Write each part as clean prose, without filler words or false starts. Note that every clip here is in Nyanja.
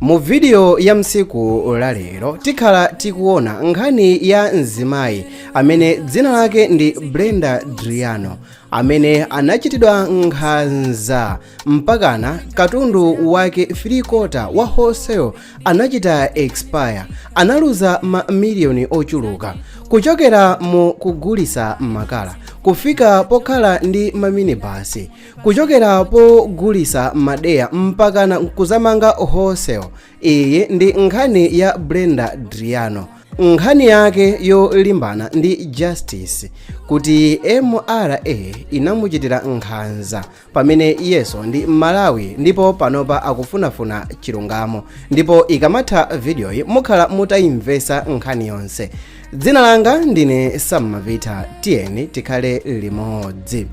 Mu video ya msiku la lero tikhala tikuona nkhani ya mzimayi amene dzina lake ndi Brenda Adriano amene anachitidwa nkhanza mpakana katundu wake 3/4 wa wholesale anachita expire, analuza mamiliyoni ochuluka kuchokera mu kugulisa makala kufika pokhala ndi maminibasi, kuchokera pogulisa madeya mpakana kuzamanga wholesale. Iyi ndi nkhani ya Brenda Adriano, nkhani yake yolimbana ndi Justice kuti MRA inamuchitira nkhanza pamene iyeso ndi Malawi ndipo panopa akufunafuna chilungamo, ndipo ikamatha videoyi mukhala mutayimvesa nkhani yonse. Dzina langa ndine Sam Mavita, tiyeni tikhale limodzi.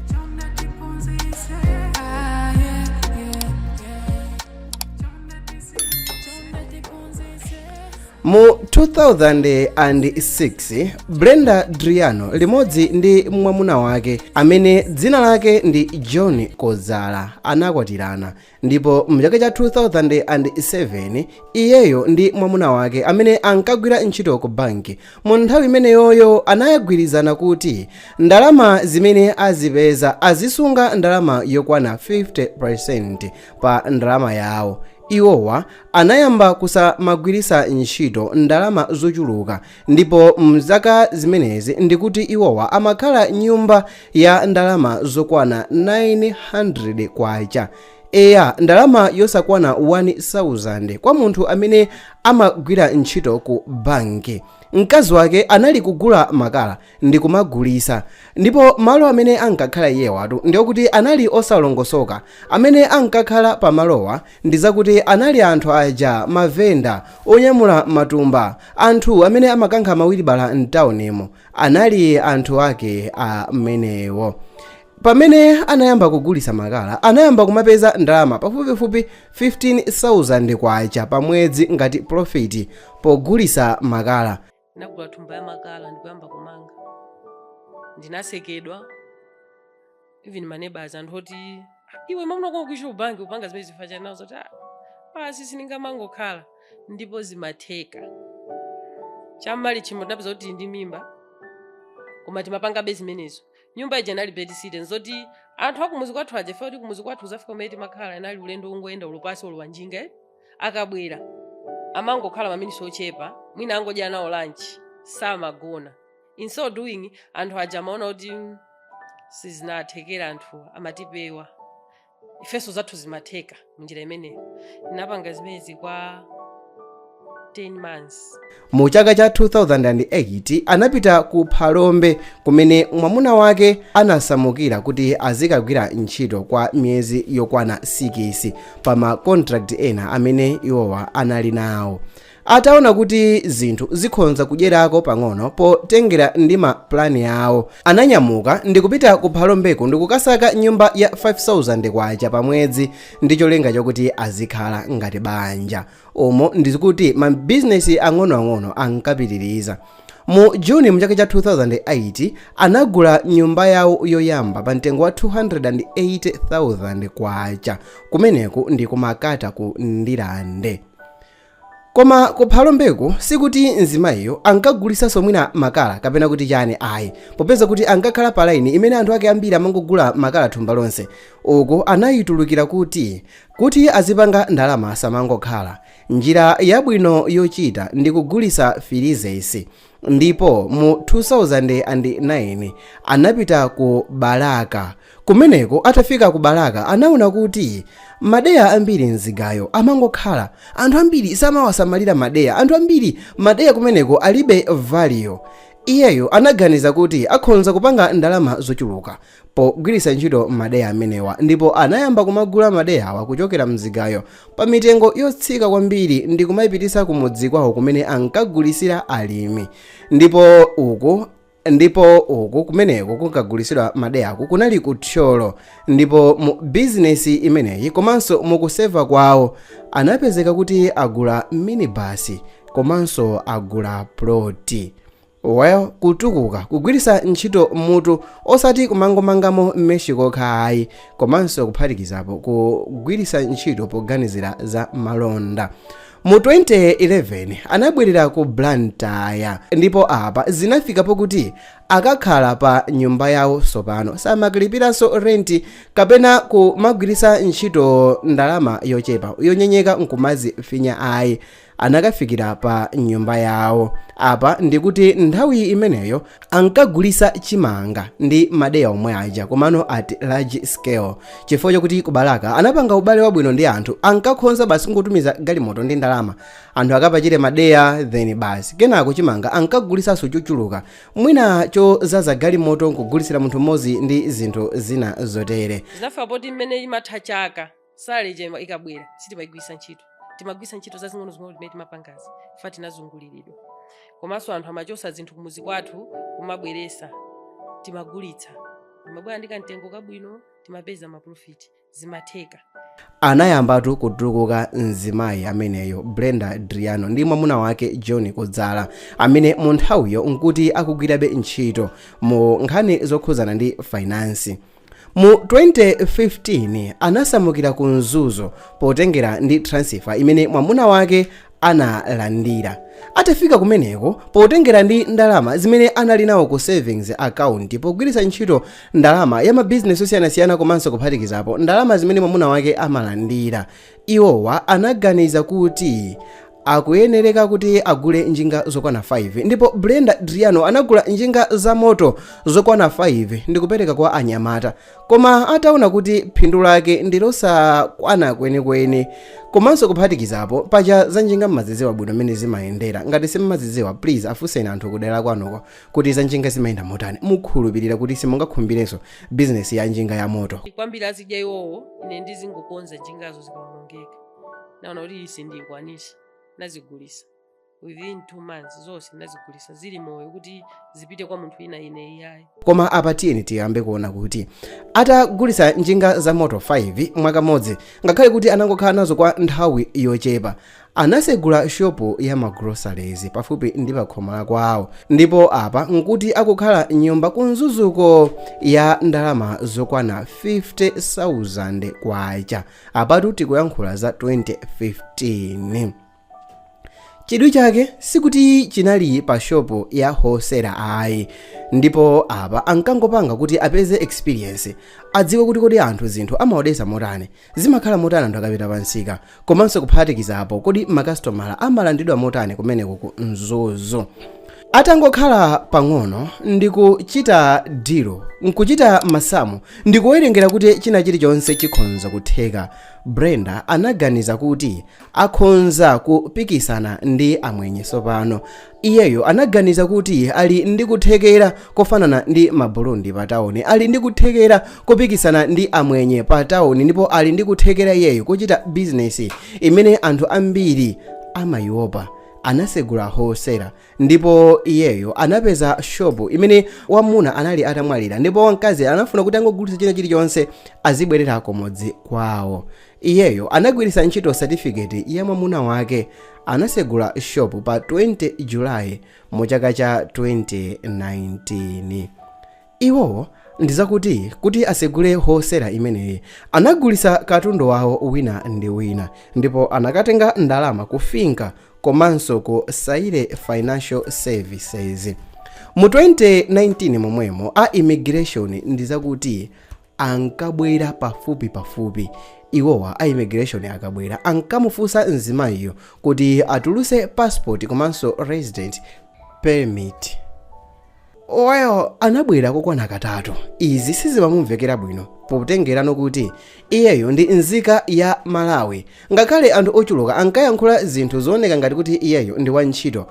Mu 2006 Brenda Adriano limodzi ndi mwamuna wake amene dzina lake ndi John Kozala anakwatirana, ndipo mchaka cha 2007 iyeyo ndi mwamuna wake amene ankagwira ntchito ku banki mu nthawi imeneyoyo anayagwirizana kuti ndalama zimene azipeza azisunga ndalama yokwana 50% pa ndalama yawo. Iwowa anayamba kusamagwirisa ntchito ndalama zochuluka, ndipo mzaka zimenezi ndikuti iwowa amakhala nyumba ya ndalama zokwana 900 kwacha. Eya, ndalama yosakwana 1000 kwa munthu amene amagwira ntchito ku banki. Mkazi wake anali kugula makala ndi kumagulisa, ndipo malo amene ankakhala iyewatu ndiyokuti anali osalongosoka. Amene ankakhala pamalowa ndi zakuti anali anthu aja mavenda onyamula matumba, anthu amene amakankha mawilibala mtaunimo, anali anthu ake amenewo. Pamene anayamba kugulisa makala anayamba kumapeza ndalama pafupifupi 15,000 kwacha pa mwezi ngati profit pogulisa makala. Ndinagula thumba ya makala ndikuyamba kumanga, ndinasekedwa even maneighbors anthu oti iwe mamuna kuisha ubanki upanga zimene zifacha nazo kuti sisi ningamangokhala, ndipo zimatheka. Chamali chimo ndinapeza kuti ndi mimba koma timapanga bezi zimenezo. Nyumba ija inali bed sit nzoti anthu akumuzi kwathu aje foti kumuzi kwathu uzafika umeti makhala inali ulendo ungoenda ulupasi uluwanjinga akabwera amangokhala maminiso ochepa mwina angodya nawo lunch samagona. In so doing anthu aja amaona kuti sizinathekera anthu amatipewa, ifeso zathu zimatheka munjira imeneyo. Ndinapanga zimezi kwa 10 months. Mu chaka cha 2008 anapita ku Phalombe kumene mwamuna wake anasamukira kuti azikagwira ntchito kwa miyezi yokwana 6 pa ma contract ena amene iwowa anali nawo. Ataona kuti zinthu zikhonza kudyerako pang'ono potengera ndi ma plani yawo, ananyamuka ndi kupita ku Phalombeko ndi kukasaka nyumba ya 5,000 kwacha pa mwezi ndi cholinga chokuti azikhala ngati banja. Omo ndikuti ma business ang'onoang'ono ankapitiriza. Mu Juni mchaka cha 2008 anagula nyumba yawo yoyamba pa mtengo wa 280,000 kwacha, kumeneku ndi kumakata ku Ndilande. Koma ku Phalombeko sikuti mzimayiyo ankagulisanso mwina makala kapena kuti chani ayi, popeza kuti ankakhala pa line imene anthu ake ambiri amangogula makala thumba lonse. Uko anayitulukira kuti azipanga ndalama asamangokhala. Njira yabwino yochita ndi kugulisa freezers, ndipo mu 2009 anapita ku Balaka. Kumeneko atafika ku Balaka anaona kuti madeya ambiri mzigayo amangokhala, anthu ambiri samawasamalira madeya, anthu ambiri madeya kumeneko alibe value. Iyeyo anaganiza kuti akhonza kupanga ndalama zochuluka pogwirisa ntchito madeya amenewa, ndipo anayamba kumagula madeya awa kuchokera mzigayo pa mitengo yotsika kwambiri ndi kumayipitisa kumudzi kwawo kumene ankagulisira alimi. Ndipo uku kumeneko kunkagulisidwa madeya aku kunali kuthyolo, ndipo mu business imeneyi komanso mukuseva kwawo anapezeka kuti agula minibasi komanso agula ploti. Well, kutukuka kugwirisa ntchito mutu osati kumangomangamo mmeshiko khayi, komanso kuphatikizapo kugwirisa ntchito poganizira za malonda. mu 2011 anabwerera ku Blantyre ndipo apa zinafikapo kuti akakhala pa nyumba yawo sopano samakalipiranso renti kapena kumagwiritsa ntchito ndalama yochepa yonyenyeka nkumazi finya ayi anakafikira pa nyumba yawo. Apa ndikuti nthawi imeneyo ankagulitsa chimanga ndi madeya omwe aja komano at large scale chifukwa chokuti kubalaka anapanga ubale wabwino ndi anthu ankakhonza basi ngotumiza galimoto ndi ndalama anthu akapachire madeya then basi kenako chimanga ankagulitsanso chochuluka mwina chozaza galimoto nkugulitsira munthu mmodzi ndi zinthu zina zotere. Zinafika poti mmene imatha chaka saleje ikabwera sitimayigwiritsa ntchito timagwiritsa ntchito zazing'onozing'ono timene timapangazi fa tinazunguliridwa komanso anthu amachosa zinthu kumuzi kwathu kumabweresa timagulitsa timabwera ndi kamtengo kabwino timapeza maprofiti zimatheka. Anayambatu kutuluka mzimayi ameneyo Brenda Driano ndi mwamuna wake John Kudzala amene mu nthawiyo nkuti akugwirabe ntchito mu nkhani zokhuzana ndi finance. Mu 2015 anasamukira ku Mzuzu potengera ndi transfer imene mwamuna wake analandira. Atafika kumeneko potengera ndi ndalama zimene anali nawo ku savings account pogwiritsa ntchito ndalama ya mabizinesi osiyanasiyana komanso kuphatikizapo ndalama zimene mwamuna wake amalandira. Iwowa anaganiza kuti akuyenereka kuti agule njinga zokwana 5 ndipo Brenda Driano anagula njinga za moto zokwana 5 ndi kupereka kwa anyamata koma ataona kuti phindu lake ndilosakwana kwenikweni komanso kuphatikizapo paja za njinga mmaziziwa bwino mmene zimayendera ngati simmaziziwa please afunseni anthu kudera kwanuko kuti za njinga zimayenda motani mukhulupirira kuti simungakhumbireko business ya njinga ya moto. Kwambiri azidya iwowo ine ndizingokonza njingazo zikawonongeka naona kuti isi ndikwanisi nazigulisa within 2 months zonse nazigulisa zili moyo kuti zipite kwa munthu ina ine iyayi. Koma apa tiyeni tiyambe kuona kuti atagulisa njinga za moto 5 mwaka modzi ngakhale kuti anangokhala nazo kwa nthawi yochepa anasegula shopu ya magroceries pafupi ndi pakhoma la kwawo ndipo apa nkuti akukhala nyumba ku Mzuzuko ya ndalama zokwana 50,000 kwacha apatu tikuyankhula za 2015. Chidwi chake sikuti chinali pa shopu ya wholesale ayi ndipo apa ankangopanga kuti apeze experience adziwe kuti kodi anthu zinthu amaodesa motani zimakhala motani anthu akapita pansika komanso kuphatikizapo kodi makastomala amalandidwa motani kumeneko ku Mzuzu. Atangokhala pang'ono ndikuchita dilo nkuchita masamu ndikuwerengera kuti china chilichonse chikhonza kutheka. Brenda anaganiza kuti akhonza kupikisana ndi amwenye sopano. Iyeyo anaganiza kuti ali ndi kuthekera kofanana ndi maburundi pa tauni ali ndi kuthekera kupikisana ndi amwenye pa tauni ndipo ali ndi kuthekera iyeyo kuchita business imene anthu ambiri amayiopa. Anasegula wholesale ndipo iyeyo anapeza shopu imene wamuna anali atamwalira ndipo wamkazi anafuna kuti angogulitsa china chilichonse azibwerera kumodzi kwawo. Iyeyo anagwiritsa ntchito certificate ya mwamuna wake anasegula shopu pa 20 July mu chaka cha 2019. Iwowo ndizakuti kuti asegule wholesale imeneyi anagulitsa katundu wawo wina ndi wina ndipo anakatenga ndalama kufinka komanso ku Saire Financial Services. Mu 2019 momwemo a immigration ndizakuti ankabwera pafupi iwowa a immigration akabwera ankamufunsa mzimayiyo kuti atuluse passport komanso resident permit. Oyo anabwera kokwana katatu. Izi sizimamumvekera bwino potengerano kuti iyeyo ndi nzika ya Malawi ngakhale anthu ochuluka ankayankhula zinthu zooneka ngati kuti iyeyo ndi wantchito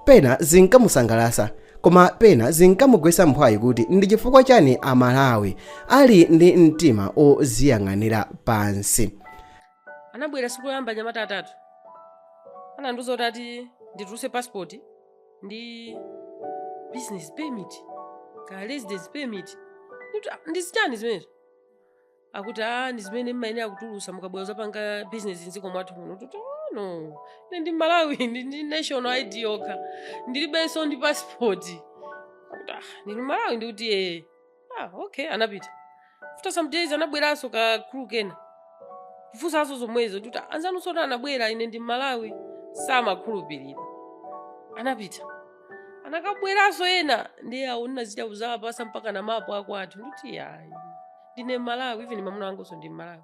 pena zinkamusangalasa koma pena zinkamugwetsa mphwayi kuti ndi chifukwa chani Amalawi ali ndi mtima oziyang'anira pansi. Anabwera siku yamba nyamata atatu anandiuza kuti ati ndituluse passport ndi business permit ka residence permit ndizichani zimenezo akuti ndi zimene mmene akutulusa mukabwera panga business nziko mwathu muno kuti no ine ndi Malawi ndi national ID yokha ndilibenso ndi passport akuti ndi Malawi ndikuti okay anapita after some days anabweranso ka crew kena kufunsanso zomwezo kuti anzanu sona anabwera ine ndi Malawi samakhulupirira. Anapita anakabweranso ena ndiye auna zita uzapasa mpaka na mapo akwati ndikuti yayi ndine Malawi, even mamuna wangu ndi Malawi.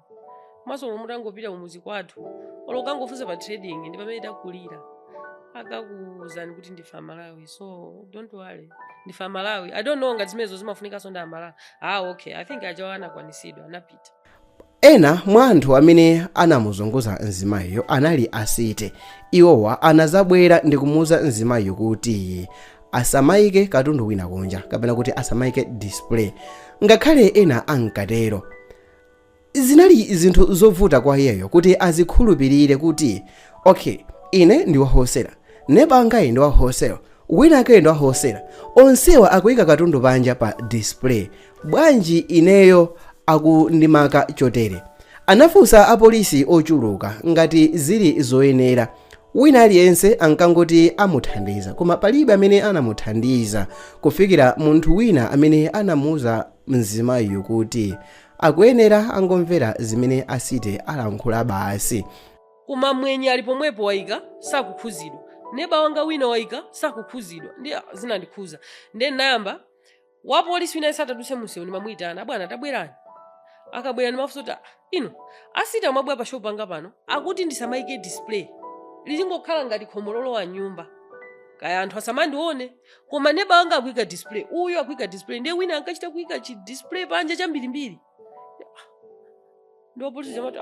Maso mutangopita kumuzi kwathu olokangofunsa pa trading ndi pamene takulira akakuuzani kuti ndifa Malawi, so don't worry, ndifa Malawi. I don't know ngati zimenezo zimafunika sonda Malawi. Okay, I think ajawa anakwanisidwa, anapita. Ena mwa anthu amene anamuzunguza mzimayiyo anali asite. Iwowa anazabwera ndi kumuuza mzimayiyo kuti asamayike katundu wina kunja kapena kuti asamayike display. Ngakhale ena ankatero, zinali zinthu zovuta kwa iyeyo kuti azikhulupirire kuti okay, ine ndi wahosera, nebangayi ndi wahosera, winake ndi wahosera, onsewa akuyika katundu panja pa display, bwanji ineyo akundimaka chotere. Anafunsa apolisi ochuluka ngati zili zoyenera. Wina aliyense ankangoti amuthandiza, koma palibe amene anamuthandiza kufikira munthu wina amene anamuuza mzimayiyo kuti akuyenera angomvera zimene asite alankhula basi. Koma mwenye ali pomwepo waika sakukhuzidwa, neba wanga wina waika sakukhuzidwa, ndi zinandikhuza. Ndiye nayamba wapolisi wina sataduse museo nimamuyitana, bwana tabwerani. Akabwera nimafuta ino asita mwabwera pa shop anga pano akuti ndisamayike display lizingokhala ngati khomololo wa nyumba kaya anthu asamandione, koma neba wanga akuyika display, uyo akuyika display, ndiye wina ankachita kuyika chi display panja chambirimbiri. Ndo polisi jamati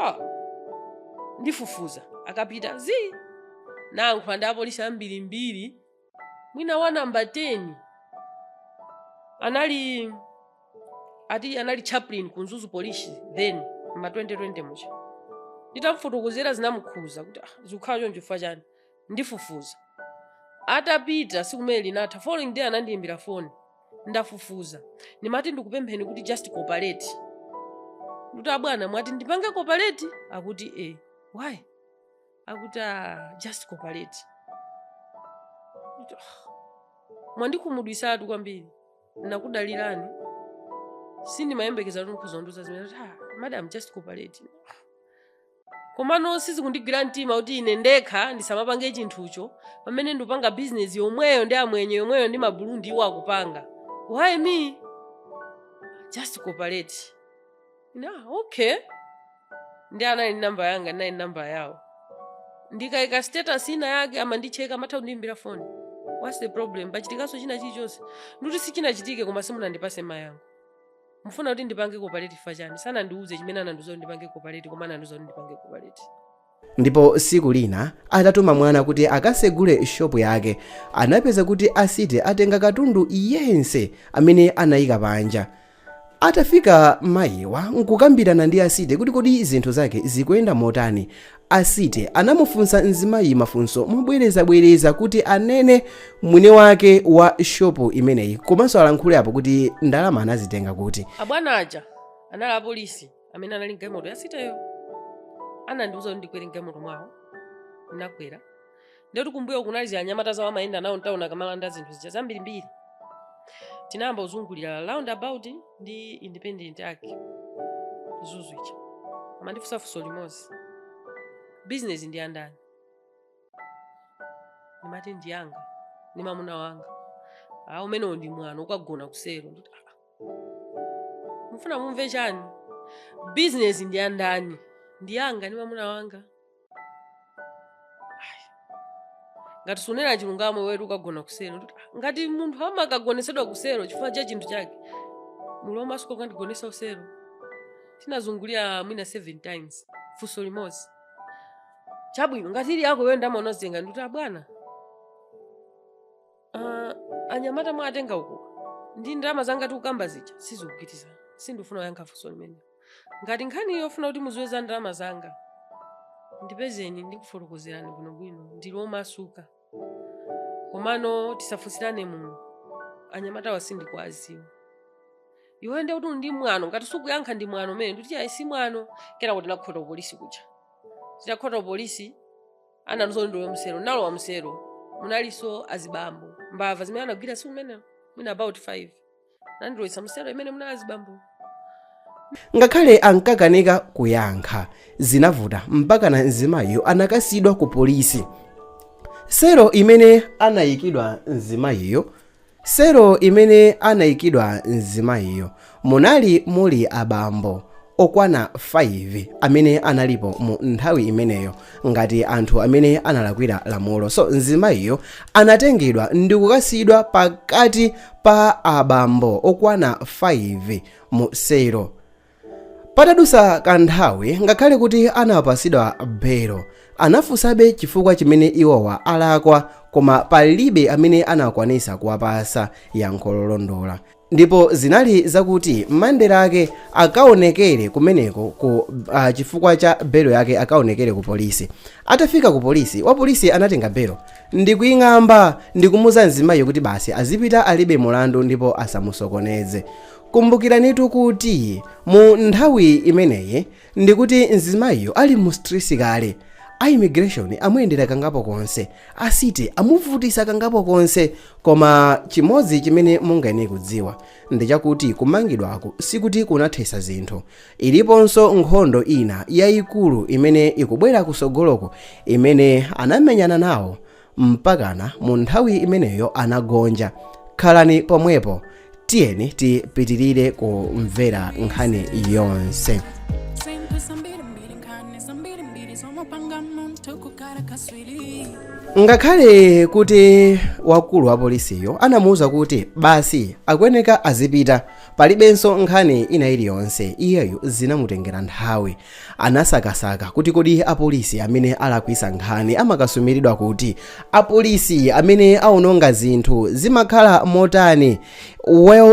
ndifufuza akapita zi nankho ndi apolisi ambirimbiri. Mwina wa namba 10 anali chaplain kunzuzu police then ma 2020 mucha. Nditamfotokozera zinamukhuza kuti zikukhala choncho chifukwa chani, ndifufuza. Atapita sikumene linatha, following day anandiyimbira phone ndafufuza. Nimati ndikupempheni kuti just cooperate. Ndikuti bwana mwati ndipange cooperate? Akuti why? Akuti just cooperate. Mwandikhumudwisatu kwambiri, nakudalirani. Sindimayembekeza kuti nkuzonduza zimene madam just cooperate. Komano sizikundigwira mtima kuti ine ndekha ndisamapange chinthucho pamene ndipanga business yomweyo ndi amwenye yomweyo ndi mabulundi iwo akupanga. Why me? Just cooperate. Okay. Ndi anali namba yanga, nali namba yawo. Ndikaika status ina yake ama ndicheka matha kundiyimbira phone. What's the problem? Pachitikaso china chilichonse. Nduti sichinachitike koma simunandipase mayango. Mufuna kuti ndipange cooperate fachani. Sana ndiuze chimene anandiuza ndipange cooperate koma anandiuza ndipange cooperate. Ndipo siku lina atatuma mwana kuti akasegule shop yake, anapeza kuti asite atenga katundu yense amene anayika panja. Atafika mayiwa nkukambirana ndi asite kuti kodi zinthu zake zikuyenda motani. Asite anamufunsa mzimayi mafunso mobwereza kuti anene mwini wake wa shopu imeneyi, komanso alankhule apo kuti ndalama anazitenga kuti. Abwana aja anali apolisi amene anali mgalimoto yasiteyo. Anandiuza kuti ndikwere mgalimoto mwawo, ndinakwera. Ndiye kuti kumbuyo kunali zinyamata zawo amayenda nawo mtauna kamalanda zinthu zija zambirimbiri. Tinayamba kuzungulira roundabout ndi independent yake zuzu ichi. Amandifunsa funso limodzi. Business ndi andani? Nimati ndi yanga, ni mamuna wanga. Umenewo ndi mwana ukagona kusero. Mufuna mumve chani? Business ndi andani? Ndi yanga ni mamuna wanga. Ngati sunena chilungamo wetu ukagona kusero. Ngati munthu amakagonesedwa kusero chifukwa cha chinthu chake, muloma suko kandigonesa kusero. Tinazungulira mwina 7 times. Funso limodzi. Chabwino ngati ili yako wewe ndamaonozenga ndikuti bwana anyamata mwatenga uko ndi ndalama zanga tikukamba zija sizikupitiza, sindifuna yankha funso limene. Ngati nkhani yofuna kuti muziweza ndalama zanga ndipezeni ndikufotokozerani bwinobwino ndili omasuka, komano tisafunsirane muno anyamata wasindikwaziwa. Iwe ndi kuti ndi mwano ngati sukuyankha ndi mwano mene ndikuti ayi si mwano, kena kuti nakukhota polisi kuja. Zitakhota polisi anandizo ndo msero nalo wa msero munaliso azibambo mbava zimene anagwira siku mene mwina about 5 nandiroisa msero imene muna azibambo. Ngakhale ankakanika kuyankha zinavuta mpaka na mzimayo anakasidwa ku polisi. selo imene anayikidwa mzimayiyo munali muli abambo okwana 5 amene analipo mu nthawi imeneyo ngati anthu amene analakwira lamulo. So mzimayiyo anatengedwa ndi kukasiyidwa pakati pa abambo okwana 5 mu selo. Patadusa kanthawi ngakhale kuti anapasidwa belo, anafunsabe chifukwa chimene iwowa alakwa, koma palibe amene anakwanisa kuwapasa yankho lolondola. Ndipo zinali zakuti mandela ake akaonekere kumeneko ku chifukwa cha belo yake akaonekere ku polisi. Atafika ku polisi, wa polisi anatenga belo ndi kuying'amba ndi kumuza mzimayo kuti basi azipita alibe mulandu ndipo asamusokoneze. Kumbukiranitu kuti mu nthawi imeneyi ndikuti mzimayo ali mu stress kale. A immigration amuyendera kangapo konse, asite amuvutisa kangapo konse, koma chimodzi chimene mungayenera kudziwa ndi chakuti kumangidwako sikuti kunathesa zinthu. Iliponso nkhondo ina yayikulu imene ikubwera kusogoloko imene anamenyana nawo mpakana mu nthawi imeneyo anagonja. Khalani pomwepo, tiyeni tipitirire kumvera nkhani yonse. Ngakhale kuti wakulu wa polisiyo anamuwuza kuti basi akuyeneka azipita, palibenso nkhani ina iliyonse, iyeyo zinamutengera nthawi. Anasakasaka kuti kodi apolisi amene alakwisa nkhani amakasumiridwa kuti, apolisi amene aononga zinthu zimakhala motani.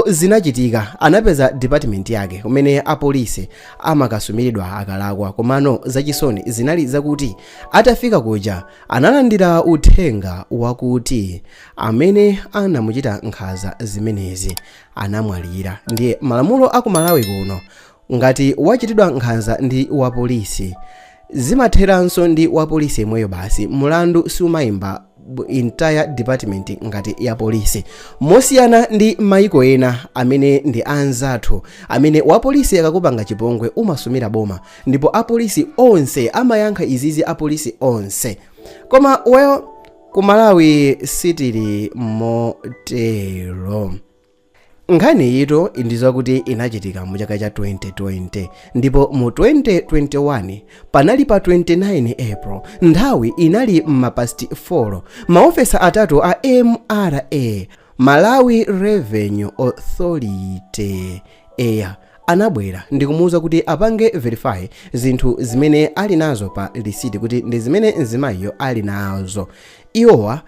Zinachitika, anapeza department yake kumene apolisi amakasumiridwa akalakwa, komano zachisoni zinali zakuti atafika kuja analandira uthenga wakuti amene anamuchita nkhanza zimenezi anamwalira. Ndiye malamulo aku Malawi kuno ngati wachitidwa nkhanza ndi wa polisi zimatheranso ndi wa polisi yemweyo, basi mulandu siumayimba entire department ngati ya polisi. Mosiyana ndi maiko ena amene ndi anzathu amene wa polisi akakupanga chipongwe umasumira boma, ndipo apolisi onse amayankha izizi, apolisi onse. Koma ku Malawi sitili motero. Nkhani ito ndizakuti inachitika mu chaka cha 2020, ndipo mu 2021 panali pa 29 April, nthawi inali m'mapasti 4, maofesa atatu a MRA, Malawi Revenue Authority anabwera ndi kumuwuza kuti apange verify zinthu zimene ali nazo pa receipt kuti ndi zimene mzimayo ali nazo. Iwowa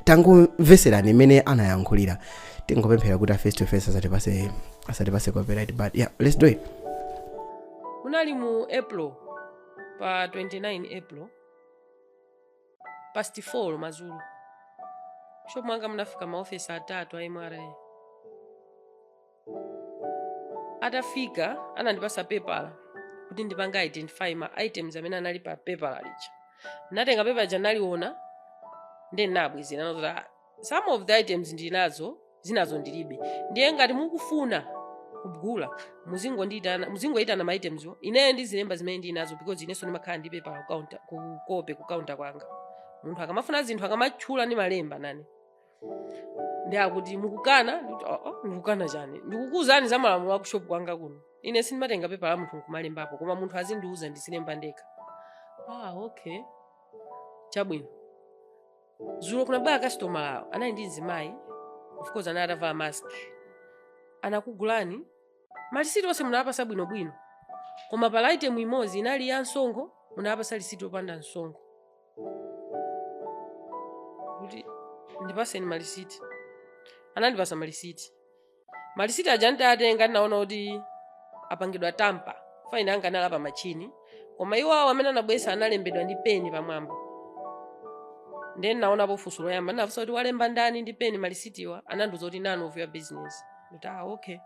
tangomveserani imene anayankhulira. Tingopemphera kuti face to face asatipase copyright, but yeah, let's do it. Munali mu April, pa 29 April, past 4 mazulu. Shop mwanga mnafika maofisa atatu a MRA. Atafika anandipasa paper kuti ndipanga identify ma items amene anali pa paper licha. Natenga paper janaliona then nabwizira nazo some of the items ndinazo zinazo ndilibe. Ndiye ngati mukufuna kugula muzingoitana ma items yo ineyo ndizilemba zimene ndinazo because ineso ndimakhala ndi paper counter ku counter kwanga. Munthu akamafuna zinthu akamatchula ndi malemba nani. Ndiye akuti mukukana ndikukana chani ndikukuzani za malamulo wa shop kwanga kuno. Ine sindimatenga paper la munthu kumalembapo, koma munthu azindiuza ndisilemba ndekha. Okay, chabwino. Zulo kunabwera customer lawo anali ndi mzimayi, of course anatavala mask. Anakugulani malisiti onse munapasa bwinobwino, koma pala item imodzi inali ya nsongo, munapasa lisiti opanda nsongo. Kuti ndipaseni malisiti. Anandipasa malisiti. Malisiti aja ndatenga naona kuti apangidwa tampa. Fine anga nala pa machini, koma iwo amene anabwesa analembedwa ndi peni pamwamba. Then naona pofuso loyamba nafusa kuti walemba ndani ndi peni malisitiwa, ananduza kuti none of your business. Ndita okay.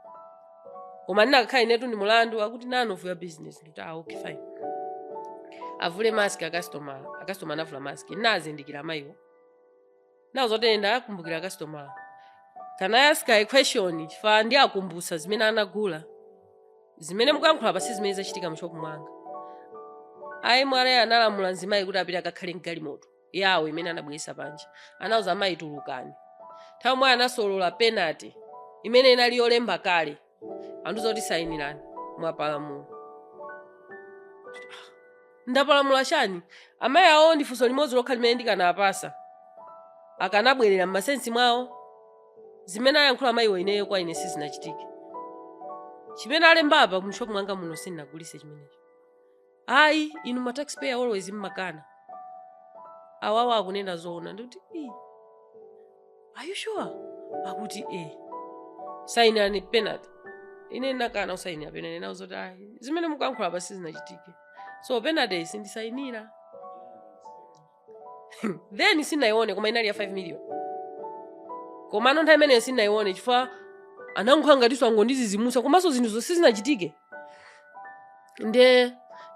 Koma ndinakhala inetu ndi mulandu akuti none of your business. Ndita okay fine. Avule mask a customer anavula mask. Nazindikira mayiwo. Nawo zotenda akumbukira customer. Can I ask a question? Fa ndi akumbusa zimene anagula. Zimene mukuyankhula pasi zimene zachitika mu shop mwanga. MRA analamula nzimayi kuti apita akakhale mgalimoto. yawo imene anabweresa panja anauza amayi tulukani. Nthawi mwayi anasolola penalty imene inali yolemba kale anthu zoti sayinirani mwapalamula. Ndapalamula chani? Amayi awo ndi funso limodzi lokha limene ndikanapasa akanabwerera m'masensi mwawo. Zimene ayankhula amayiwo ineyo kwa ine sizinachitike. Chimene alembapa mshopu mwanga muno sindinagulise chimenecho. Ayi, inu ma taxpayer always mmakana. Awawa akunena zoona ndikuti are you sure? Akuti sayinirani penalty. Ine nakana usayinira penalty nawo zoti ayi zimene mukankhula pa sizinachitike. So penalty sindisayinira. Then sinayione koma inali ya 5 million. Koma nthawi imene sinayione chifukwa anankha ngati angondizizimusa komanso zinthu zonse sizinachitike.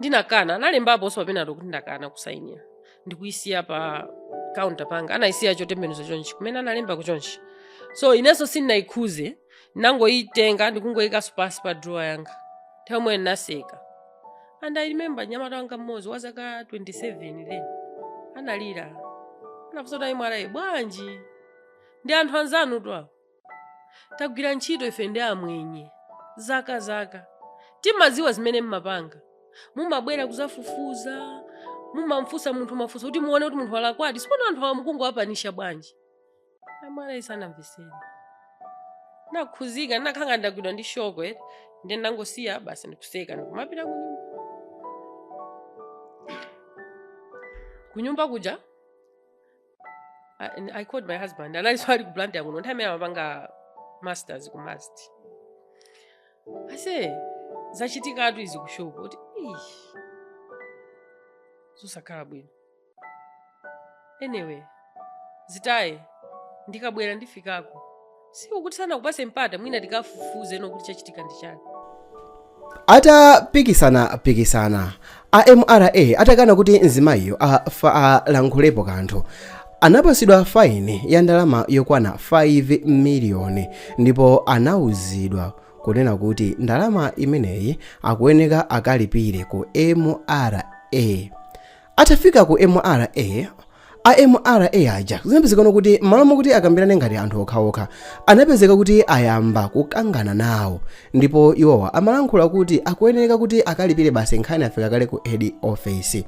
Ndinakana analembapo so penalty kuti ndakana kusayinira. Ndikuyisiya pa counter panga. Anayisiya chotembenuza chonchi kumene analemba kuchonchi. So inenso sindinayikhuze nangoyitenga ndikungoyika pasi pa drawer yanga. Nthawi imene naseka. And I remember nyamata wanga mmodzi wa zaka 27 then. Analira. Anafusa kuti MRA bwanji. Ndi anthu anzanu twawo. Tagwira ntchito ife ndi amwenye. Zaka. Timaziwa zimene mmapanga. Mumabwera kuzafufuza. Mumamfusa munthu mafusa kuti muone kuti munthu walakwadi. Sipona anthu awamukungu apanisha bwanji. MRA sanamveseni. Nakhuzika nakhanga ndagwidwa ndi shoko ndi ndangosiya basi ndikuseka ndikumapita kunyumba. Kunyumba kuja I called my husband and I saw ku plant yangu nthawi imene amapanga masters ku mast. I say zachitika atu izi kushopo kuti zosakhala bwino. Anyway zitaye ndikabwera ndifikako sikuti sana kupase mpata mwina tikafufuze nokuti chachitika ndi chani. Atapikisana MRA atakana kuti nzimayiyo alankhulepo kanthu anapasidwa faini ya ndalama yokwana 5 miliyoni ndipo anauzidwa kunena kuti ndalama imeneyi akuyeneka akalipire ku MRA. Atafika ku MRA MRA aja zinapezeka kuti malo kuti akambirane ngati anthu okhaokha anapezeka kuti ayamba kukangana nawo ndipo iwowa amalankhula kuti akuyeneka kuti akalipire basi nkhani afika kale ku head office.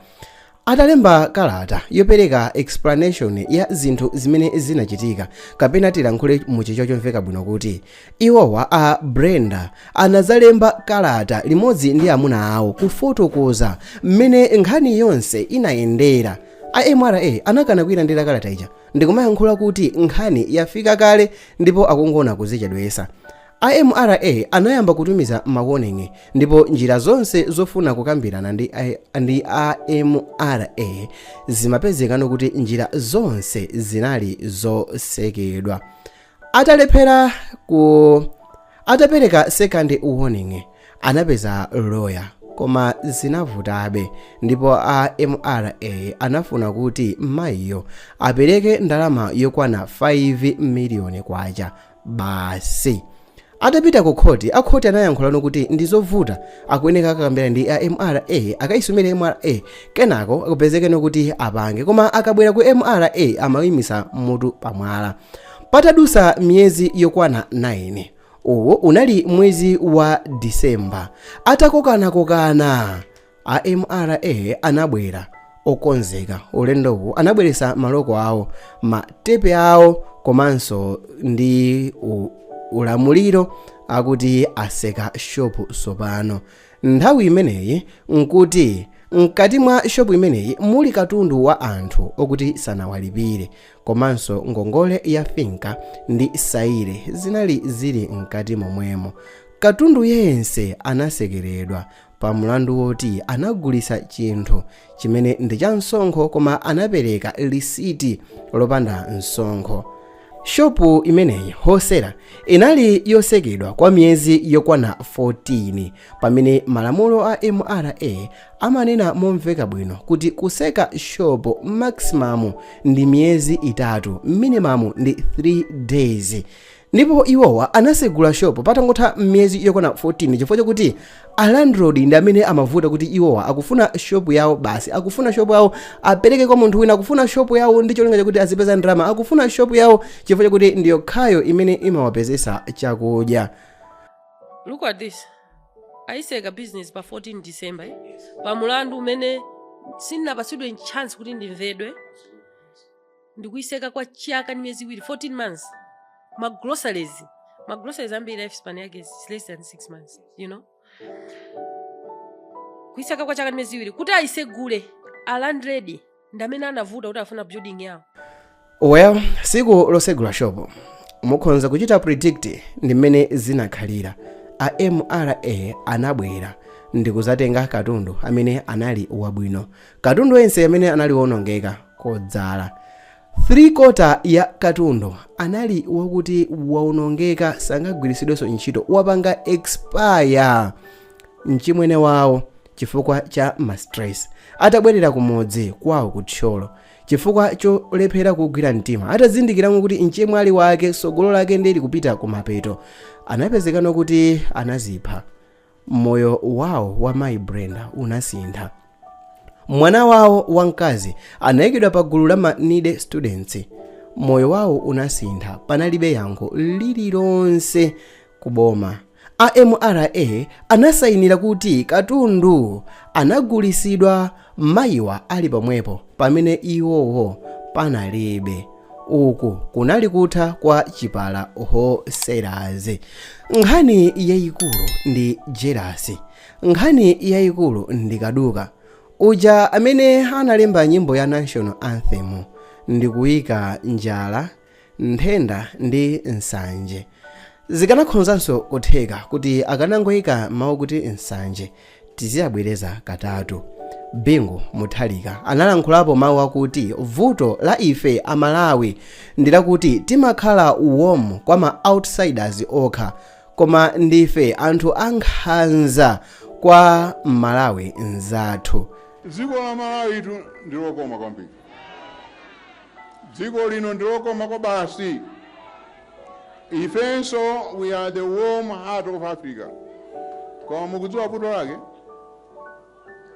Atalemba kalata yopereka explanation ya zinthu zimene zinachitika kapena tilankhule muchicho chomveka bwino kuti iwowa a Brenda anazalemba kalata limodzi ndi amuna awo kufotokoza mmene nkhani yonse inayendera. MRA anakana kuyilandira kalata ija ndikumayankhula kuti nkhani yafika kale ndipo akungona kuzichedwesa. MRA anayamba kutumiza mawarning ndipo njira zonse zofuna kukambirana ndi MRA zimapezeka kuti njira zonse zinali zosekedwa. Atapereka second warning anapeza lawyer koma zinavutabe ndipo MRA anafuna kuti mayiyo apereke ndalama yokwana 5 miliyoni kwacha basi. Atapita ku khoti akhoti anayankhula kuti ndizovuta akuyeneka akakambira ndi MRA akaisumire MRA kenako akupezeke kuti apange koma akabwera ku MRA amayimisa mutu pamwala. Patadusa miyezi yokwana 9 uwo unali mwezi wa Disemba atakokana MRA anabwera okonzeka ulendowu anabweresa maloko awo matepe awo komanso ndi ulamuliro akuti aseka shopu sopano. Nthawi imeneyi nkuti mkati mwa shopu imeneyi muli katundu wa anthu okuti sanawalipire komanso ngongole ya finka ndi saire zinali zili mkati momwemo. Katundu yense anasekeredwa pa mlandu woti anagulisa chinthu chimene ndi cha msonkho koma anapereka lisiti lopanda msonkho. Shopu imeneyi hosera inali yosekedwa kwa miyezi yokwana 14 pamene malamulo a MRA amanena momveka bwino kuti kuseka shopo maximum ndi miyezi 3, minimum ndi 3 days. Ndipo iwowa anasegula shopo patangotha miyezi yokwana 14 chifukwa chokuti alandlord ndi amene amavuta kuti iwowa akufuna shopo yawo basi, akufuna shopo yawo apereke kwa munthu wina, akufuna shopo yawo ndi cholinga chakuti azipeza ndalama, akufuna shopo yawo chifukwa chakuti ndiyo khayo imene imawapezesa chakudya. Look at this. Aiseka business pa 14 December pa mulandu umene sindinapatsidwe chance kuti ndimvedwe. Ndikuiseka kwa chaka ndi miyezi 2, 14 months. Groceries ambiri lifespan yake is less than 6 months, you know. Kuiseka kwa chaka ndi miyezi 2 kuti aisegule alandlord ndi amene anavuta kuti afuna building yawo. Well, siku losegula shopo mukhonza kuchita predict ndi mmene zinakhalira. A MRA anabwera ndi kuzatenga katundu amene anali wabwino, katundu wense amene anali wonongeka kodzala. 3/4 ya katundu anali wakuti waonongeka sangagwiritsidwenso ntchito, wapanga expire mchimwene wawo chifukwa cha stress. Atabwerera kumudzi kwawo kutcholo chifukwa cholephera kugwira mtima, atazindikira kuti mchemwali wake sogolo lake ndili kupita kumapeto, anapezekano kuti anazipha. Moyo wawo wa Mayi Brenda unasintha. Mwana wawo wamkazi anayikidwa pa gulu la ma needy students. Moyo wawo unasintha, panalibe yankho lililonse kuboma. AMRA anasayinira kuti katundu anagulisidwa mayiwa ali pomwepo pamene iwowo panalibe. Uku kunali kutha kwa chipala wholesalers. Nkhani yayikulu ndi jealousy, nkhani yayikulu ndi kaduka. Uja amene analemba nyimbo ya national anthem ndi kuyika njala, nthenda ndi nsanje. Zikanakhonzanso kutheka kuti akanangoyika mawu kuti nsanje tiziyabwereza katatu. Bingu Muthalika analankhulapo mawu akuti vuto la ife Amalawi ndilakuti timakhala warm kwa ma outsiders okha, koma ndife anthu ankhanza kwa Malawi nzathu. Dziko la Malawi tu ndilokoma kwambiri. Dziko lino ndilokoma kwa basi. Ifenso we are the warm heart of Africa. Koma mukudziwa vuto lake?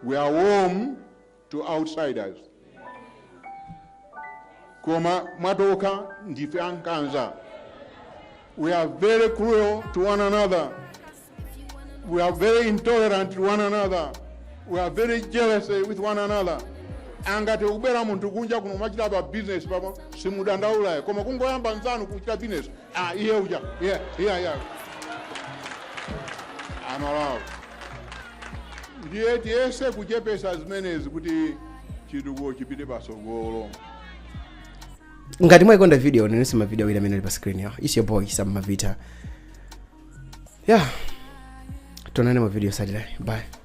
We are warm to outsiders. Koma mwatoka ndife ankhanza. We are very cruel to one another. We are very intolerant to one another. We are very jealous with one another. Angate ubera muntu kunja kuno machita ba business papa simudandaula koma kungoyamba nzanu kuchita business iye uja yeah Amalawi ndiye tiyese kuchepesa zimenezi kuti chitukuko chipite pasogolo. Ngati mwayikonda video nenisema video ile imene ili pa screen yawo. It's your boy Sam Mavita. Yeah. Tonane mu video sadile. Bye.